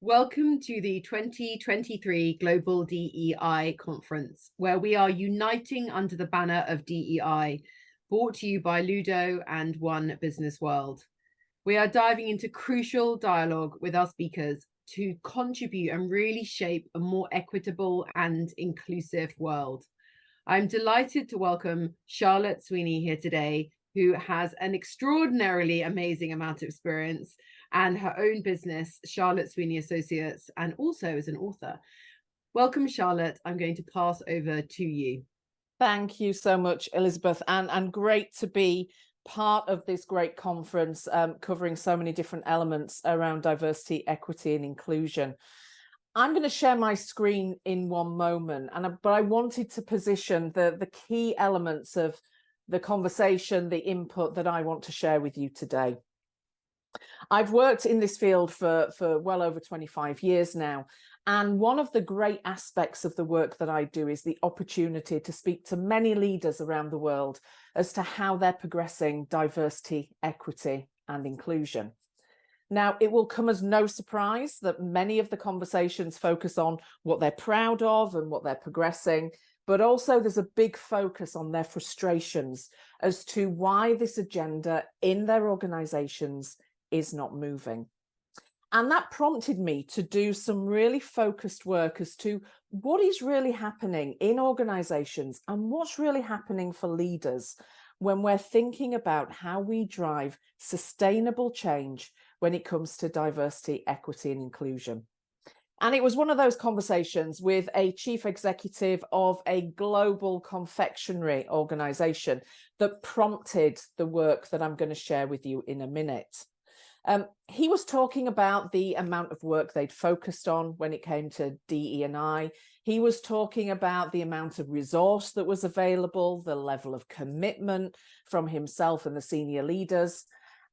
Welcome to the 2023 Global DEI Conference, where we are uniting under the banner of DEI, brought to you by Ludo and One Business World. We are diving into crucial dialogue with our speakers to contribute and really shape a more equitable and inclusive world. I'm delighted to welcome Charlotte Sweeney here today, who has an extraordinarily amazing amount of experience and her own business, Charlotte Sweeney Associates, and also as an author. Welcome, Charlotte. I'm going to pass over to you. Thank you so much, Elizabeth, and great to be part of this great conference covering so many different elements around diversity, equity, and inclusion. I'm going to share my screen in one moment, but I wanted to position the key elements of the conversation, the input that I want to share with you today. I've worked in this field for well over 25 years now, and one of the great aspects of the work that I do is the opportunity to speak to many leaders around the world as to how they're progressing diversity, equity, and inclusion. Now, it will come as no surprise that many of the conversations focus on what they're proud of and what they're progressing, but also there's a big focus on their frustrations as to why this agenda in their organizations is not moving. And that prompted me to do some really focused work as to what is really happening in organizations and what's really happening for leaders when we're thinking about how we drive sustainable change when it comes to diversity, equity, and inclusion. And it was one of those conversations with a chief executive of a global confectionery organization that prompted the work that I'm going to share with you in a minute. He was talking about the amount of work they'd focused on when it came to DE&I. He was talking about the amount of resource that was available, the level of commitment from himself and the senior leaders.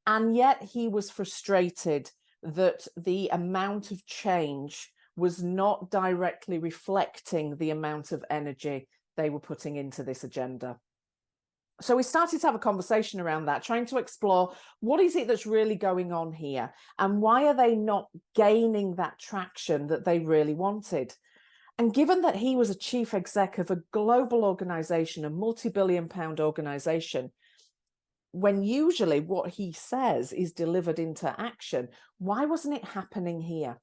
And yet he was frustrated that the amount of change was not directly reflecting the amount of energy they were putting into this agenda. So we started to have a conversation around that, trying to explore what is it that's really going on here and why are they not gaining that traction that they really wanted? And given that he was a chief exec of a global organization, a multi-billion-pound organization, when usually what he says is delivered into action, why wasn't it happening here?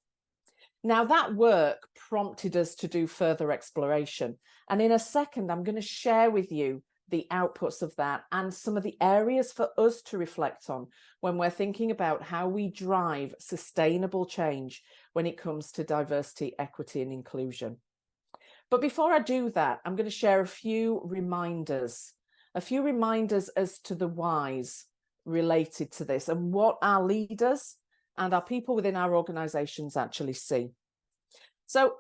Now, that work prompted us to do further exploration. And in a second, I'm going to share with you the outputs of that and some of the areas for us to reflect on when we're thinking about how we drive sustainable change when it comes to diversity, equity, and inclusion. But before I do that, I'm going to share a few reminders as to the whys related to this and what our leaders and our people within our organizations actually see. So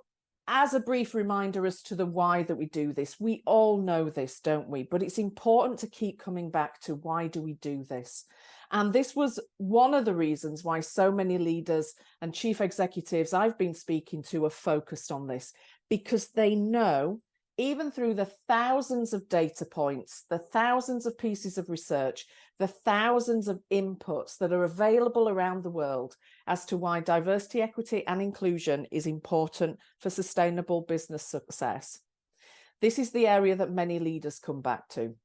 as a brief reminder as to the why that we do this, we all know this, don't we? But it's important to keep coming back to why do we do this? And this was one of the reasons why so many leaders and chief executives I've been speaking to are focused on this, because they know, even through the thousands of data points, the thousands of pieces of research, the thousands of inputs that are available around the world as to why diversity, equity, and inclusion is important for sustainable business success. This is the area that many leaders come back to,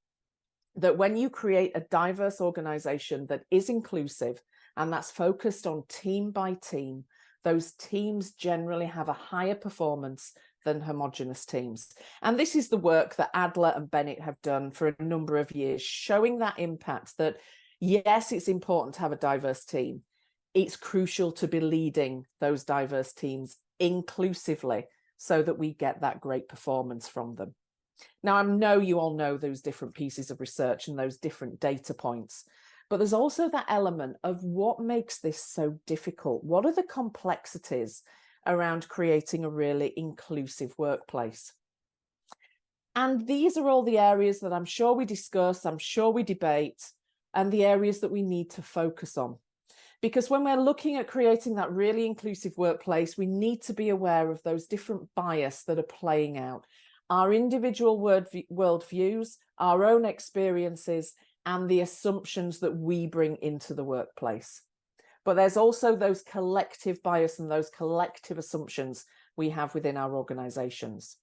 that when you create a diverse organization that is inclusive and that's focused on team by team, those teams generally have a higher performance than homogenous teams. And this is the work that Adler and Bennett have done for a number of years, showing that impact that, yes, it's important to have a diverse team. It's crucial to be leading those diverse teams inclusively so that we get that great performance from them. Now, I know you all know those different pieces of research and those different data points, but there's also that element of what makes this so difficult. What are the complexities around creating a really inclusive workplace? And these are all the areas that I'm sure we discuss, I'm sure we debate, and the areas that we need to focus on. Because when we're looking at creating that really inclusive workplace, we need to be aware of those different bias that are playing out. Our individual worldviews, our own experiences, and the assumptions that we bring into the workplace. but there's also those collective bias and those collective assumptions we have within our organizations.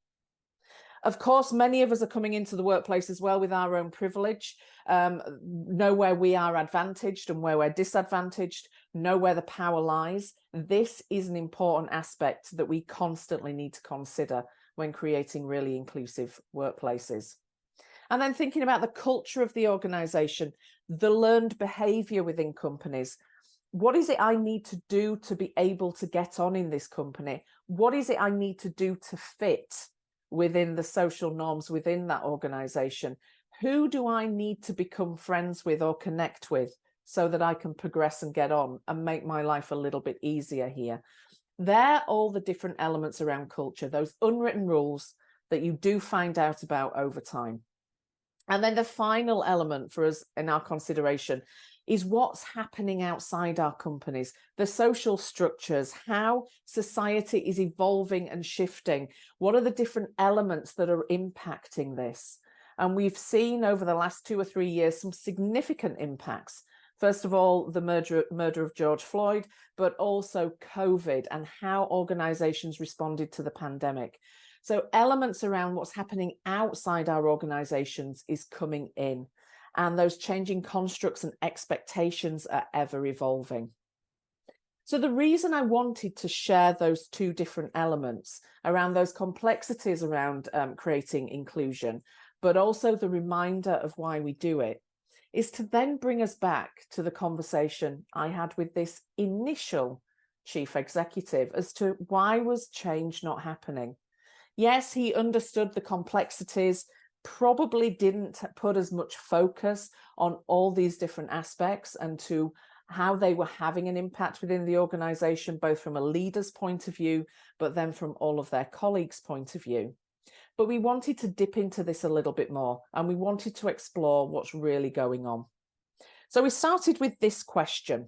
Of course, many of us are coming into the workplace as well with our own privilege, know where we are advantaged and where we're disadvantaged, know where the power lies. This is an important aspect that we constantly need to consider when creating really inclusive workplaces. And then thinking about the culture of the organization, the learned behavior within companies. What is it I need to do to be able to get on in this company? What is it I need to do to fit within the social norms within that organization? Who do I need to become friends with or connect with so that I can progress and get on and make my life a little bit easier here? They're all the different elements around culture, those unwritten rules that you do find out about over time. And then the final element for us in our consideration is what's happening outside our companies, the social structures, how society is evolving and shifting. What are the different elements that are impacting this? And we've seen over the last 2 or 3 years some significant impacts. First of all, the murder of George Floyd, but also COVID and how organizations responded to the pandemic. So elements around what's happening outside our organizations is coming in, and those changing constructs and expectations are ever evolving. So the reason I wanted to share those two different elements around those complexities around creating inclusion, but also the reminder of why we do it, is to then bring us back to the conversation I had with this initial chief executive as to why was change not happening. Yes, he understood the complexities, probably didn't put as much focus on all these different aspects and to how they were having an impact within the organization, both from a leader's point of view, but then from all of their colleagues' point of view. But we wanted to dip into this a little bit more, and we wanted to explore what's really going on. So we started with this question.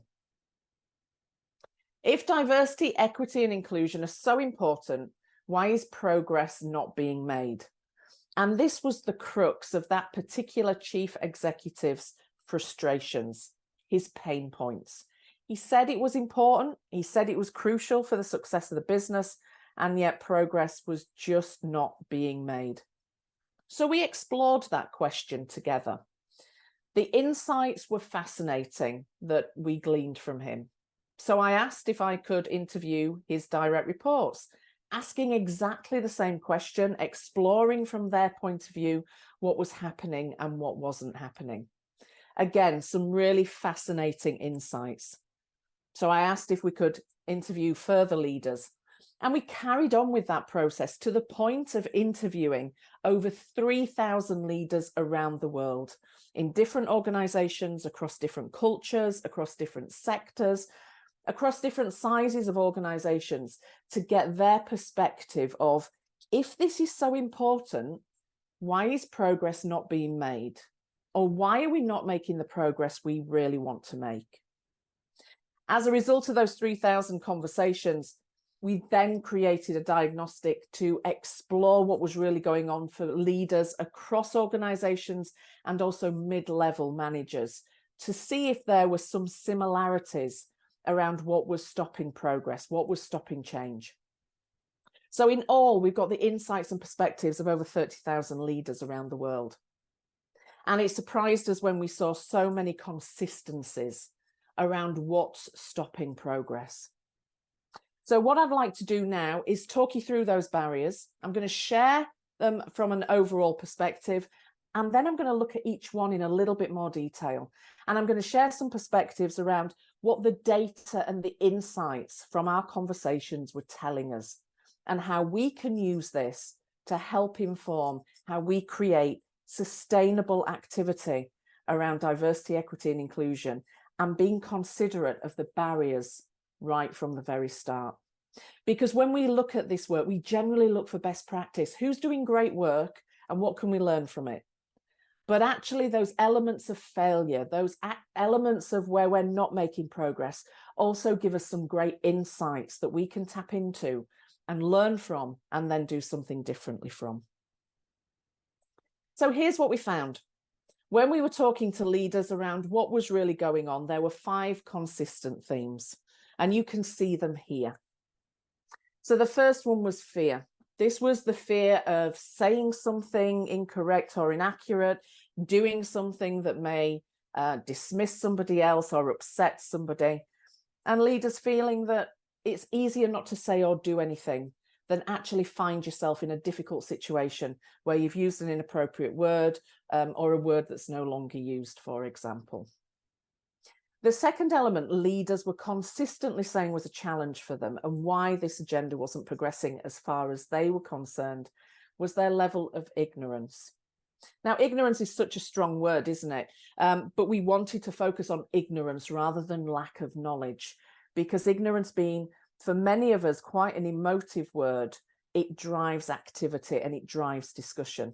If diversity, equity, and inclusion are so important, why is progress not being made? And this was the crux of that particular chief executive's frustrations, his pain points. He said it was important, he said it was crucial for the success of the business, and yet progress was just not being made. So we explored that question together. The insights were fascinating that we gleaned from him. So I asked if I could interview his direct reports, asking exactly the same question, exploring from their point of view what was happening and what wasn't happening. Again, some really fascinating insights. So I asked if we could interview further leaders, and we carried on with that process to the point of interviewing over 3,000 leaders around the world in different organizations, across different cultures, across different sectors, across different sizes of organizations, to get their perspective of, if this is so important, why is progress not being made? Or why are we not making the progress we really want to make? As a result of those 3,000 conversations, we then created a diagnostic to explore what was really going on for leaders across organizations and also mid-level managers, to see if there were some similarities around what was stopping progress, what was stopping change. So in all, we've got the insights and perspectives of over 30,000 leaders around the world. And it surprised us when we saw so many consistencies around what's stopping progress. So what I'd like to do now is talk you through those barriers. I'm going to share them from an overall perspective, and then I'm going to look at each one in a little bit more detail. And I'm going to share some perspectives around what the data and the insights from our conversations were telling us, and how we can use this to help inform how we create sustainable activity around diversity, equity, and inclusion, and being considerate of the barriers right from the very start. Because when we look at this work, we generally look for best practice. Who's doing great work and what can we learn from it? But actually those elements of failure, those elements of where we're not making progress, also give us some great insights that we can tap into and learn from, and then do something differently from. So here's what we found. When we were talking to leaders around what was really going on, there were 5 consistent themes, and you can see them here. So the first one was fear. This was the fear of saying something incorrect or inaccurate, doing something that may dismiss somebody else or upset somebody, and leaders feeling that it's easier not to say or do anything than actually find yourself in a difficult situation where you've used an inappropriate word or a word that's no longer used, for example. The second element leaders were consistently saying was a challenge for them, and why this agenda wasn't progressing as far as they were concerned, was their level of ignorance. Now, ignorance is such a strong word, isn't it? But we wanted to focus on ignorance rather than lack of knowledge, because ignorance being, for many of us, quite an emotive word, it drives activity and it drives discussion.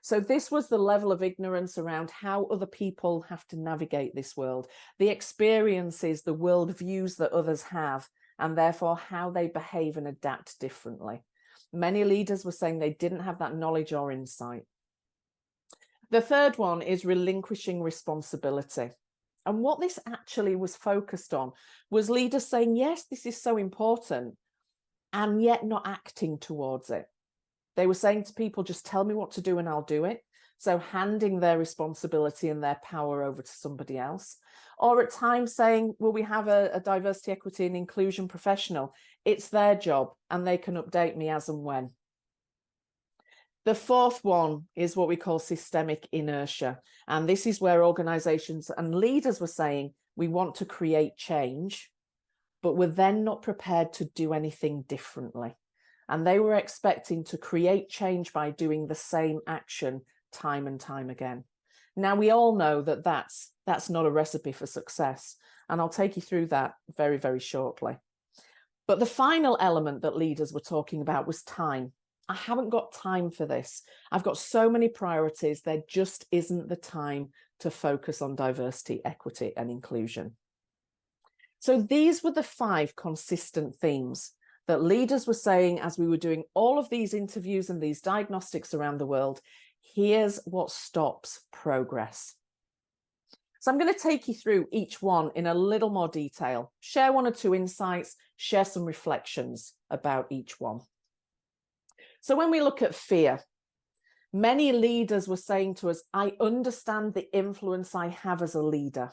So this was the level of ignorance around how other people have to navigate this world, the experiences, the worldviews that others have, and therefore how they behave and adapt differently. Many leaders were saying they didn't have that knowledge or insight. The third one is relinquishing responsibility. And what this actually was focused on was leaders saying, yes, this is so important, and yet not acting towards it. They were saying to people, just tell me what to do and I'll do it. So handing their responsibility and their power over to somebody else. Or at times saying, well, we have a diversity, equity and inclusion professional. It's their job and they can update me as and when. The fourth one is what we call systemic inertia. And this is where organizations and leaders were saying, we want to create change, but we're then not prepared to do anything differently. And they were expecting to create change by doing the same action time and time again. Now, we all know that that's not a recipe for success. And I'll take you through that very, very shortly. But the final element that leaders were talking about was time. I haven't got time for this. I've got so many priorities. There just isn't the time to focus on diversity, equity, and inclusion. So these were the 5 consistent themes that leaders were saying as we were doing all of these interviews and these diagnostics around the world. Here's what stops progress. So I'm going to take you through each one in a little more detail, share 1 or 2 insights, share some reflections about each one. So when we look at fear, many leaders were saying to us, I understand the influence I have as a leader,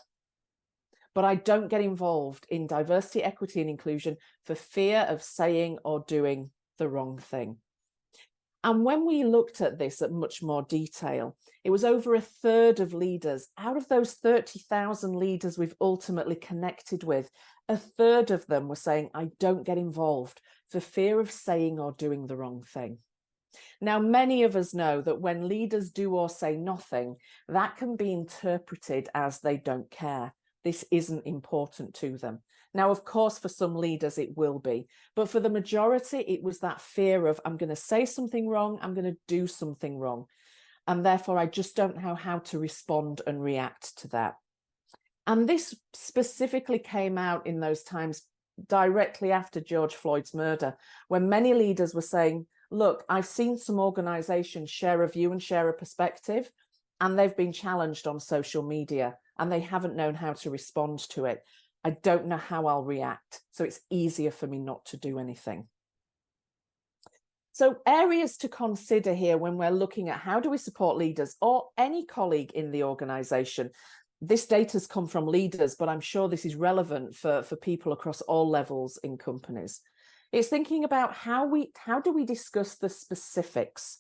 but I don't get involved in diversity, equity, and inclusion for fear of saying or doing the wrong thing. And when we looked at this at much more detail, it was over 1/3 of leaders, out of those 30,000 leaders we've ultimately connected with, 1/3 of them were saying, I don't get involved for fear of saying or doing the wrong thing. Now, many of us know that when leaders do or say nothing, that can be interpreted as they don't care. This isn't important to them. Now, of course, for some leaders, it will be. But for the majority, it was that fear of, I'm going to say something wrong, I'm going to do something wrong. And therefore, I just don't know how to respond and react to that. And this specifically came out in those times directly after George Floyd's murder, when many leaders were saying, look, I've seen some organizations share a view and share a perspective, and they've been challenged on social media and they haven't known how to respond to it. I don't know how I'll react. So it's easier for me not to do anything. So areas to consider here when we're looking at how do we support leaders or any colleague in the organization. This data has come from leaders, but I'm sure this is relevant for people across all levels in companies. It's thinking about how do we discuss the specifics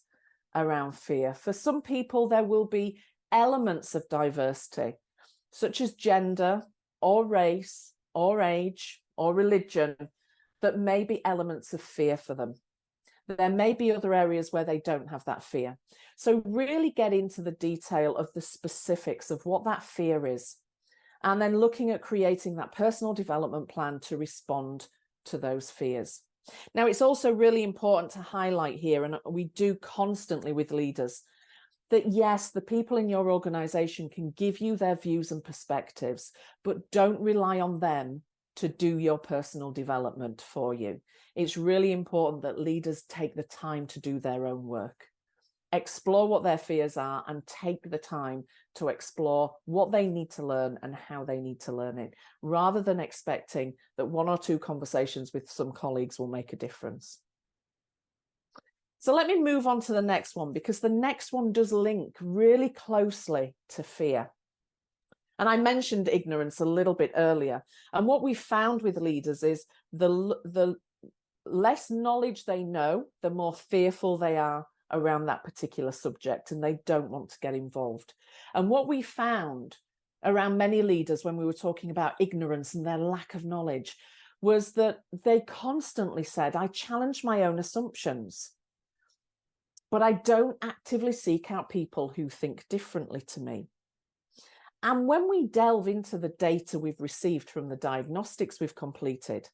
around fear. For some people, there will be elements of diversity, such as gender or race or age or religion, that may be elements of fear for them. There may be other areas where they don't have that fear. So really get into the detail of the specifics of what that fear is, and then looking at creating that personal development plan to respond to those fears. Now, it's also really important to highlight here, and we do constantly with leaders, that yes, the people in your organization can give you their views and perspectives, but don't rely on them to do your personal development for you. It's really important that leaders take the time to do their own work. explore what their fears are, and take the time to explore what they need to learn and how they need to learn it, rather than expecting that 1 or 2 conversations with some colleagues will make a difference. So let me move on to the next one, because the next one does link really closely to fear. And I mentioned ignorance a little bit earlier. And what we found with leaders is the less knowledge they know, the more fearful they are around that particular subject, and they don't want to get involved. And what we found around many leaders when we were talking about ignorance and their lack of knowledge was that they constantly said, I challenge my own assumptions, but I don't actively seek out people who think differently to me. And when we delve into the data we've received from the diagnostics we've completed,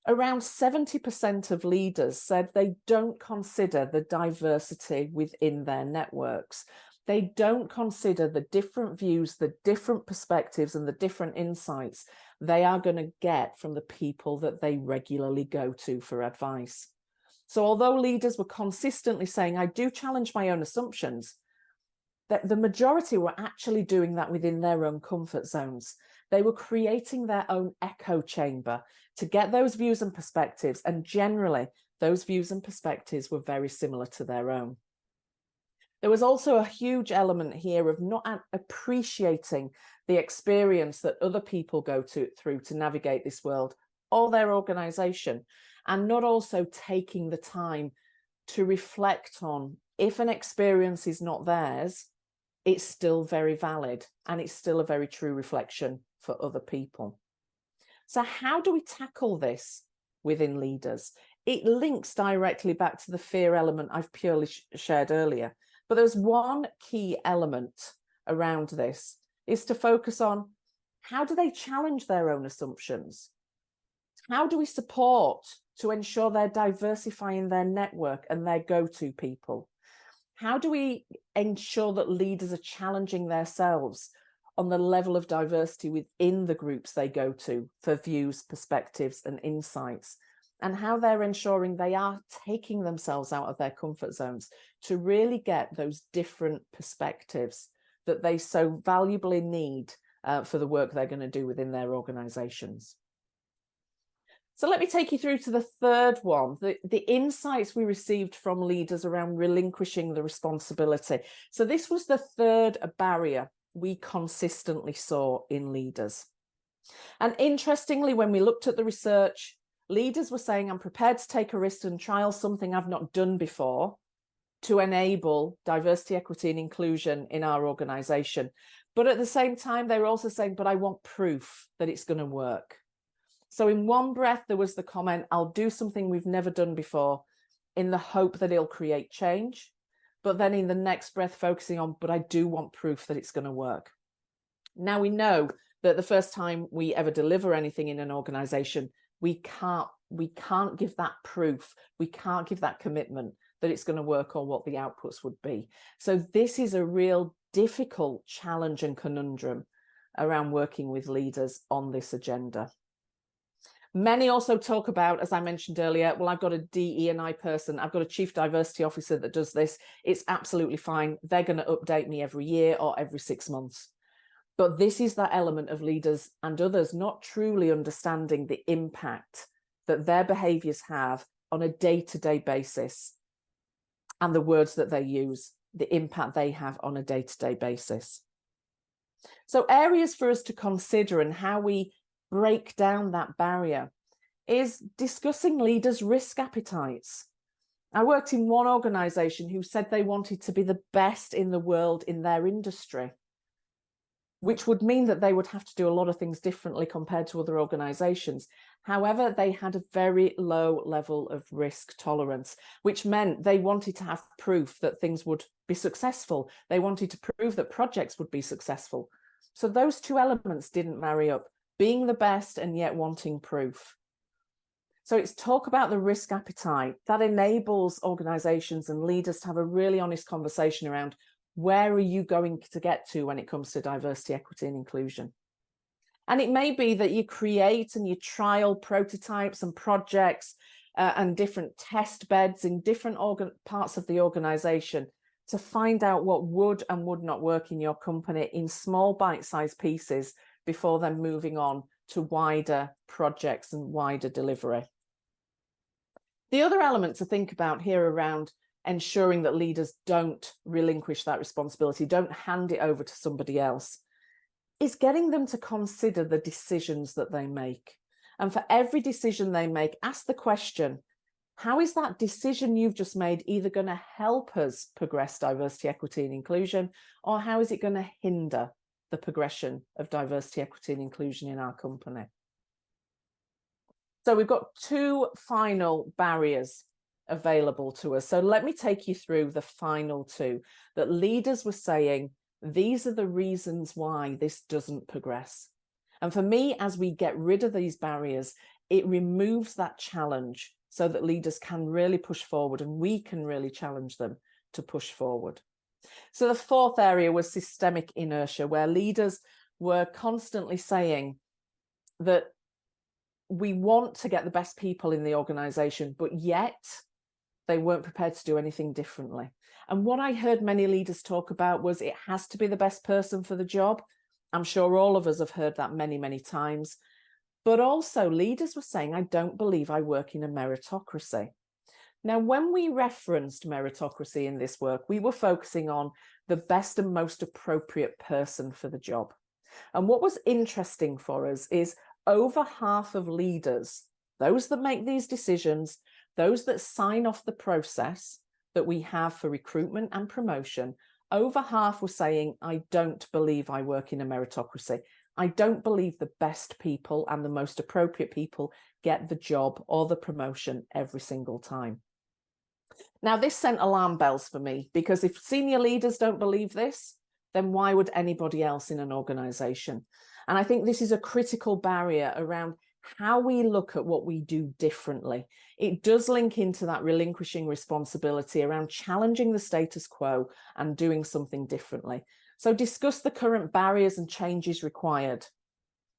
around 70% of leaders said they don't consider the diversity within their networks. They don't consider the different views, the different perspectives, and the different insights they are going to get from the people that they regularly go to for advice. So although leaders were consistently saying, I do challenge my own assumptions, that the majority were actually doing that within their own comfort zones. They were creating their own echo chamber to get those views and perspectives, and generally those views and perspectives were very similar to their own. There was also a huge element here of not appreciating the experience that other people go through to navigate this world or their organization, and not also taking the time to reflect on, if an experience is not theirs, it's still very valid and it's still a very true reflection for other people. So how do we tackle this within leaders? It links directly back to the fear element I've purely shared earlier. But there's one key element around this, is to focus on, how do they challenge their own assumptions? How do we support to ensure they're diversifying their network and their go-to people? How do we ensure that leaders are challenging themselves on the level of diversity within the groups they go to for views, perspectives, and insights? And how they're ensuring they are taking themselves out of their comfort zones to really get those different perspectives that they so valuably need for the work they're going to do within their organizations. So let me take you through to the third one, the insights we received from leaders around relinquishing the responsibility. So this was the third barrier we consistently saw in leaders. And interestingly, when we looked at the research, leaders were saying, I'm prepared to take a risk and trial something I've not done before to enable diversity, equity, and inclusion in our organization. But at the same time, they were also saying, but I want proof that it's going to work. So in one breath, there was the comment, I'll do something we've never done before in the hope that it'll create change. But then in the next breath, focusing on, but I do want proof that it's going to work. Now we know that the first time we ever deliver anything in an organization, we can't give that proof. We can't give that commitment that it's going to work or what the outputs would be. So this is a real difficult challenge and conundrum around working with leaders on this agenda. Many also talk about, as I mentioned earlier, well, I've got a DE&I person, I've got a chief diversity officer that does this. It's absolutely fine. They're going to update me every year or every 6 months. But this is that element of leaders and others not truly understanding the impact that their behaviors have on a day-to-day basis, and the words that they use, the impact they have on a day-to-day basis. So areas for us to consider and how we break down that barrier is discussing leaders' risk appetites. I worked in one organization who said they wanted to be the best in the world in their industry, which would mean that they would have to do a lot of things differently compared to other organizations. However, they had a very low level of risk tolerance, which meant they wanted to have proof that things would be successful. They wanted to prove that projects would be successful. So those two elements didn't marry up, being the best and yet wanting proof. So it's talk about the risk appetite that enables organizations and leaders to have a really honest conversation around, where are you going to get to when it comes to diversity, equity, and inclusion? And it may be that you create and you trial prototypes and projects and different test beds in different parts of the organization to find out what would and would not work in your company in small bite-sized pieces before then moving on to wider projects and wider delivery. The other element to think about here around ensuring that leaders don't relinquish that responsibility, don't hand it over to somebody else, is getting them to consider the decisions that they make. And for every decision they make, ask the question, how is that decision you've just made either going to help us progress diversity, equity, and inclusion, or how is it going to hinder the progression of diversity, equity, and inclusion in our company? So we've got two final barriers available to us. So let me take you through the final two that leaders were saying, these are the reasons why this doesn't progress. And for me, as we get rid of these barriers, it removes that challenge so that leaders can really push forward and we can really challenge them to push forward. So the fourth area was systemic inertia, where leaders were constantly saying that we want to get the best people in the organization, but yet they weren't prepared to do anything differently. And what I heard many leaders talk about was it has to be the best person for the job. I'm sure all of us have heard that many, many times. But also leaders were saying, I don't believe I work in a meritocracy. Now, when we referenced meritocracy in this work, we were focusing on the best and most appropriate person for the job. And what was interesting for us is over half of leaders, those that make these decisions, those that sign off the process that we have for recruitment and promotion, over half were saying, I don't believe I work in a meritocracy. I don't believe the best people and the most appropriate people get the job or the promotion every single time. Now, this sent alarm bells for me, because if senior leaders don't believe this, then why would anybody else in an organization? And I think this is a critical barrier around how we look at what we do differently. It does link into that relinquishing responsibility around challenging the status quo and doing something differently. So discuss the current barriers and changes required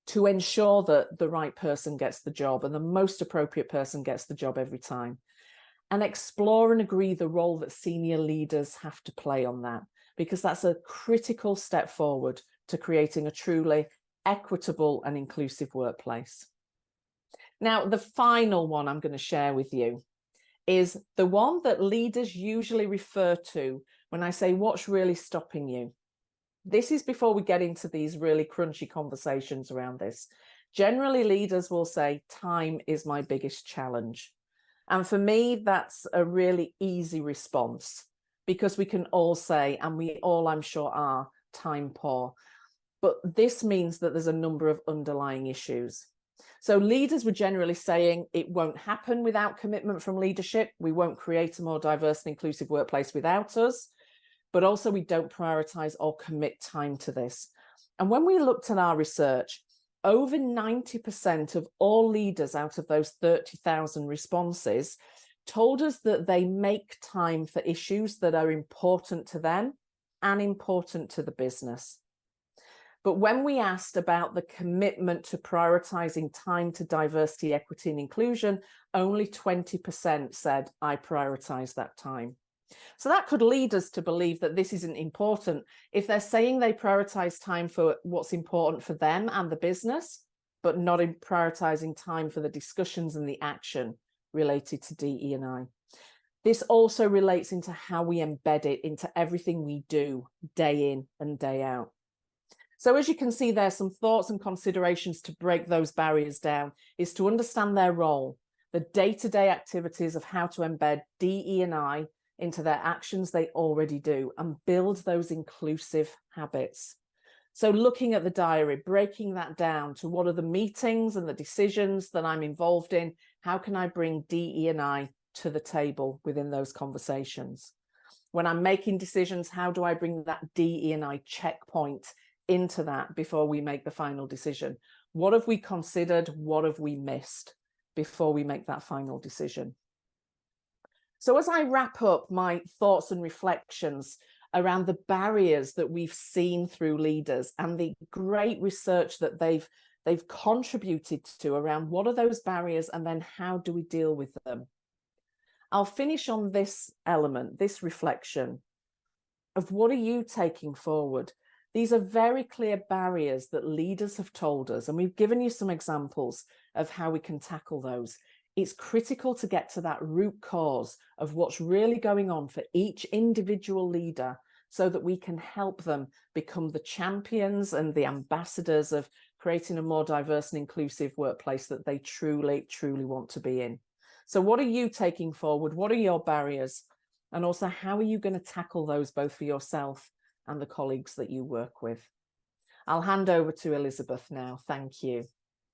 to ensure that the right person gets the job and the most appropriate person gets the job every time. And explore and agree the role that senior leaders have to play on that, because that's a critical step forward to creating a truly equitable and inclusive workplace. Now, the final one I'm going to share with you is the one that leaders usually refer to when I say, what's really stopping you? This is before we get into these really crunchy conversations around this. Generally, leaders will say, time is my biggest challenge. And for me, that's a really easy response, because we can all say, and we all, I'm sure, are time poor. But this means that there's a number of underlying issues. So leaders were generally saying it won't happen without commitment from leadership. We won't create a more diverse and inclusive workplace without us. But also we don't prioritize or commit time to this. And when we looked at our research, over 90% of all leaders out of those 30,000 responses told us that they make time for issues that are important to them and important to the business. But when we asked about the commitment to prioritizing time to diversity, equity, and inclusion, only 20% said, I prioritize that time. So that could lead us to believe that this isn't important if they're saying they prioritize time for what's important for them and the business, but not in prioritizing time for the discussions and the action related to DE&I. This also relates into how we embed it into everything we do day in and day out. So as you can see, there's some thoughts and considerations to break those barriers down, is to understand their role, the day-to-day activities of how to embed DE&I into their actions they already do, and build those inclusive habits. So looking at the diary, breaking that down to what are the meetings and the decisions that I'm involved in, how can I bring DE&I to the table within those conversations? When I'm making decisions, how do I bring that DE&I checkpoint into that before we make the final decision? What have we considered? What have we missed before we make that final decision? So as I wrap up my thoughts and reflections around the barriers that we've seen through leaders and the great research that they've contributed to around what are those barriers and then how do we deal with them, I'll finish on this element, this reflection. of what are you taking forward? These are very clear barriers that leaders have told us, and we've given you some examples of how we can tackle those. It's critical to get to that root cause of what's really going on for each individual leader so that we can help them become the champions and the ambassadors of creating a more diverse and inclusive workplace that they truly, truly want to be in. So what are you taking forward? What are your barriers? And also, how are you going to tackle those both for yourself and the colleagues that you work with? I'll hand over to Elizabeth now. Thank you.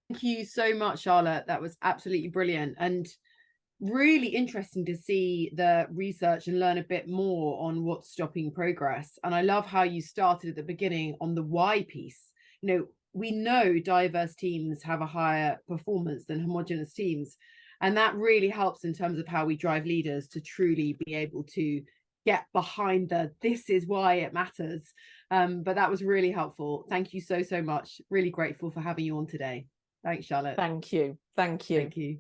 Thank you so much, Charlotte. That was absolutely brilliant and really interesting to see the research and learn a bit more on what's stopping progress. And I love how you started at the beginning on the why piece. You know, we know diverse teams have a higher performance than homogenous teams. And that really helps in terms of how we drive leaders to truly be able to get behind this is why it matters. But that was really helpful. Thank you so, so much. Really grateful for having you on today. Thanks, Charlotte. Thank you. Thank you. Thank you.